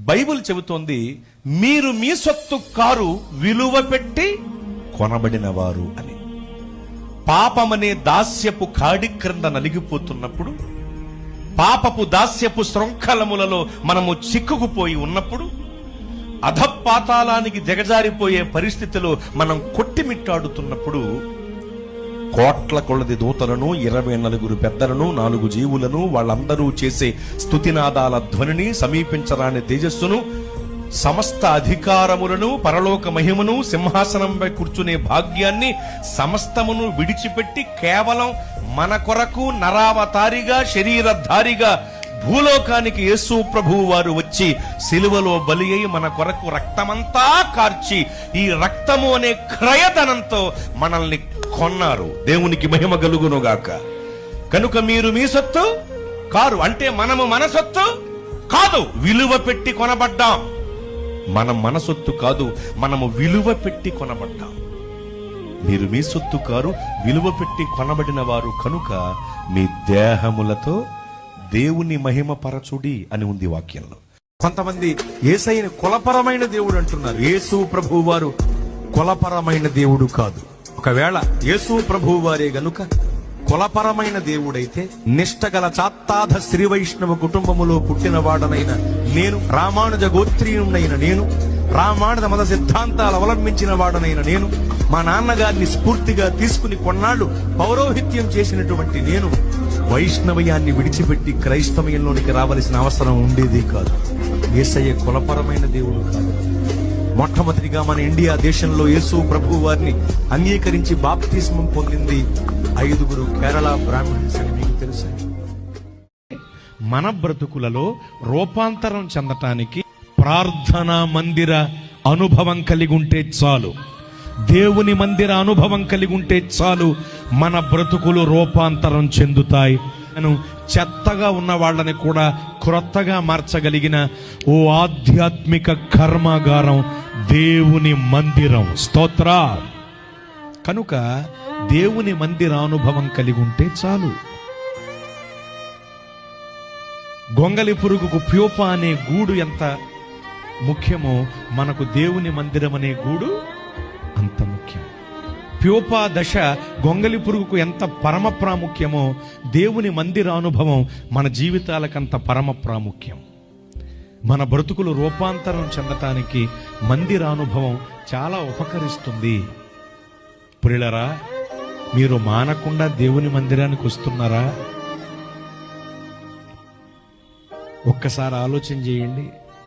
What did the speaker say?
Bible చెబుతోంది, మీరు మీ సొత్తు కారు విలువ పెట్టి కొనబడిన వారు అని. పాపమనే దాస్యపు కాడి క్రింద నలిగిపోతున్నప్పుడు, పాపపు దాస్యపు శృంఖలములలో మనము చిక్కుకుపోయి ఉన్నప్పుడు, అధపాతాళానికి దిగజారిపోయే పరిస్థితిలో మనం కొట్టిమిట్టాడుతున్నప్పుడు, కోట్ల కొలది దూతలను, 24 పెద్దలను, 4 జీవులను, వాళ్ళందరూ చేసే స్తుతినాదాల ధ్వనిని, సమీపించరాని తేజస్సును, సమస్త అధికారములను, పరలోక మహిమను, సింహాసనంపై కూర్చునే భాగ్యాన్ని సమస్తమును విడిచిపెట్టి కేవలం మన కొరకు నరావతారిగా, శరీరధారిగా భూలోకానికి యేసు ప్రభువు వారు వచ్చి సిలువలో బలి అయి మన కొరకు రక్తమంతా కార్చి, ఈ రక్తము అనే క్రయధనంతో మనల్ని కొన్నారు. దేవునికి మహిమ కలుగునుగాక. కనుక మీరు మీ సొత్తు కారు, అంటే మనము మన సొత్తు కాదు, విలువ పెట్టి కొనబడ్డాం. మనం మన సొత్తు కాదు, మనము విలువ పెట్టి కొనబడ్డాం. మీరు మీ సొత్తు కారు, విలువ పెట్టి కొనబడిన వారు కనుక మీ దేహములతో దేవుని మహిమ పరచుడి అని ఉంది వాక్యంలో. కొంతమంది యేసయ్యని కులపరమైన దేవుడు అంటున్నారు. యేసు ప్రభువు వారు కులపరమైన దేవుడు కాదు. ఒకవేళ యేసు ప్రభువు వారే గనుక కులపరమైన దేవుడైతే, నిష్టగల చాత్తాధ శ్రీ వైష్ణవ కుటుంబములో పుట్టినవాడనైన నేను, రామానుజ గోత్రీయుడైన నేను, రామానుజ మత సిద్ధాంతాలు అవలంబించిన వాడనైన నేను, మా నాన్నగారిని స్ఫూర్తిగా తీసుకుని కొన్నాళ్ళు పౌరోహిత్యం చేసినటువంటి నేను వైష్ణవయాన్ని విడిచిపెట్టి క్రైస్తవయంలోనికి రావలసిన అవసరం ఉండేది కాదు. యేసయ్య కులపరమైన దేవుడు కాదు. మొట్టమొదటిగా మన ఇండియా దేశంలో యేసు ప్రభు వారిని అంగీకరించి బాప్తిస్మం పొందింది 5 కేరళ బ్రాహ్మణ్స్ అని మీకు తెలుసు. మన బ్రతుకులలో రూపాంతరం చెందటానికి ప్రార్థనా మందిర అనుభవం కలిగి ఉంటే చాలు, దేవుని మందిర అనుభవం కలిగి ఉంటే చాలు, మన బ్రతుకులు రూపాంతరం చెందుతాయి. చెత్తగా ఉన్న వాళ్ళని కూడా క్రొత్తగా మార్చగలిగిన ఓ ఆధ్యాత్మిక కర్మాగారం దేవుని మందిరం. స్తోత్ర. కనుక దేవుని మందిర అనుభవం కలిగి ఉంటే చాలు. గొంగలి పురుగుకు ప్యూప అనే గూడు ఎంత ముఖ్యమో, మనకు దేవుని మందిరం అనే గూడు అంత ముఖ్యం. ప్యూపా దశ గొంగలి పురుగుకు ఎంత పరమ ప్రాముఖ్యమో, దేవుని మందిర అనుభవం మన జీవితాలకంత పరమ ప్రాముఖ్యం. మన బ్రతుకులు రూపాంతరం చెందటానికి మందిర అనుభవం చాలా ఉపకరిస్తుంది. ప్రియులారా, మీరు మానకుండా దేవుని మందిరానికి వస్తున్నారా? ఒక్కసారి ఆలోచన చేయండి.